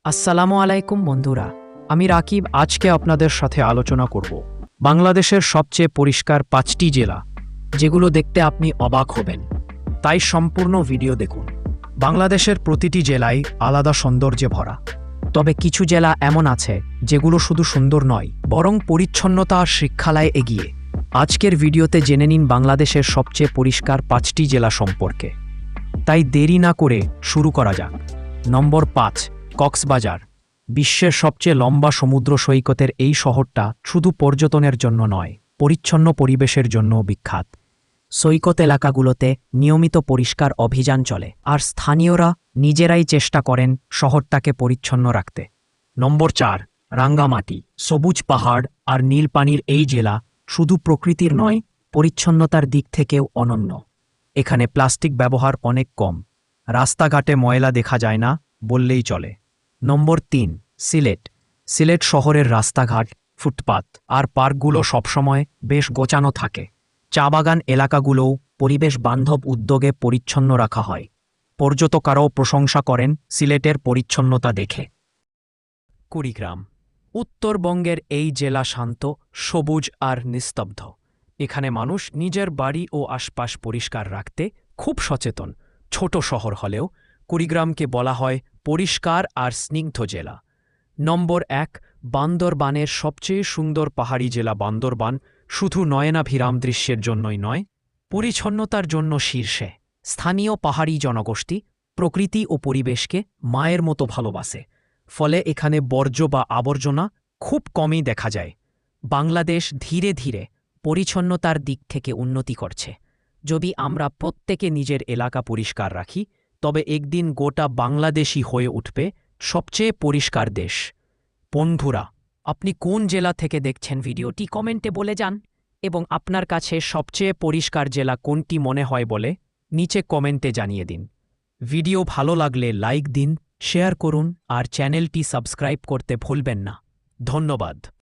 আসসালামু আলাইকুম বন্ধুরা, আমি রাকিব। আজকে আপনাদের সাথে আলোচনা করব বাংলাদেশের সবচেয়ে পরিষ্কার 5টি জেলা, যেগুলো দেখতে আপনি অবাক হবেন। তাই সম্পূর্ণ ভিডিও দেখুন। বাংলাদেশের প্রতিটি জেলায় আলাদা সৌন্দর্যে ভরা, তবে কিছু জেলা এমন আছে যেগুলো শুধু সুন্দর নয়, বরং পরিচ্ছন্নতা আর শিক্ষায় এগিয়ে। আজকের ভিডিওতে জেনে নিন বাংলাদেশের সবচেয়ে পরিষ্কার 5টি জেলা সম্পর্কে। তাই দেরি না করে শুরু করা যাক। নম্বর 5, কক্সবাজার। বিশ্বের সবচেয়ে লম্বা সমুদ্র সৈকতের এই শহরটা শুধু পর্যটনের জন্য নয়, পরিচ্ছন্ন পরিবেশের জন্যও বিখ্যাত। সৈকত এলাকাগুলোতে নিয়মিত পরিষ্কার অভিযান চলে, আর স্থানীয়রা নিজেরাই চেষ্টা করেন শহরটাকে পরিচ্ছন্ন রাখতে। নম্বর 4, রাঙ্গামাটি। সবুজ পাহাড় আর নীল পানির এই জেলা শুধু প্রকৃতির নয়, পরিচ্ছন্নতার দিক থেকেও অনন্য। এখানে প্লাস্টিক ব্যবহার অনেক কম, রাস্তাঘাটে ময়লা দেখা যায় না বললেই চলে। নম্বর 3, সিলেট। সিলেট শহরের রাস্তাঘাট, ফুটপাত আর পার্কগুলো সবসময় বেশ গোছানো থাকে। চা বাগান এলাকাগুলোও পরিবেশ বান্ধব উদ্যোগে পরিচ্ছন্ন রাখা হয়। পর্যটকরাও প্রশংসা করেন সিলেটের পরিচ্ছন্নতা দেখে। কুড়িগ্রাম। উত্তরবঙ্গের এই জেলা শান্ত, সবুজ আর নিস্তব্ধ। এখানে মানুষ নিজের বাড়ি ও আশপাশ পরিষ্কার রাখতে খুব সচেতন। ছোট শহর হলেও কুড়িগ্রামকে বলা হয় পরিষ্কার আর স্নিগ্ধ জেলা। নম্বর 1, বান্দরবানের সবচেয়ে সুন্দর পাহাড়ি জেলা বান্দরবান শুধু নয়নাভিরাম দৃশ্যের জন্যই নয়, পরিচ্ছন্নতার জন্য শীর্ষে। স্থানীয় পাহাড়ি জনগোষ্ঠী প্রকৃতি ও পরিবেশকে মায়ের মতো ভালোবাসে, ফলে এখানে বর্জ্য বা আবর্জনা খুব কমই দেখা যায়। বাংলাদেশ ধীরে ধীরে পরিচ্ছন্নতার দিক থেকে উন্নতি করছে। যদি আমরা প্রত্যেকে নিজের এলাকা পরিষ্কার রাখি, তবে একদিন গোটা বাংলাদেশই হয়ে উঠবে সবচেয়ে পরিষ্কার দেশ। বন্ধুরা, আপনি কোন জেলা থেকে দেখছেন ভিডিওটি কমেন্টে বলে যান, এবং আপনার কাছে সবচেয়ে পরিষ্কার জেলা কোনটি মনে হয় বলে নিচে কমেন্টে জানিয়ে দিন। ভিডিও ভালো লাগলে লাইক দিন, শেয়ার করুন আর চ্যানেলটি সাবস্ক্রাইব করতে ভুলবেন না। ধন্যবাদ।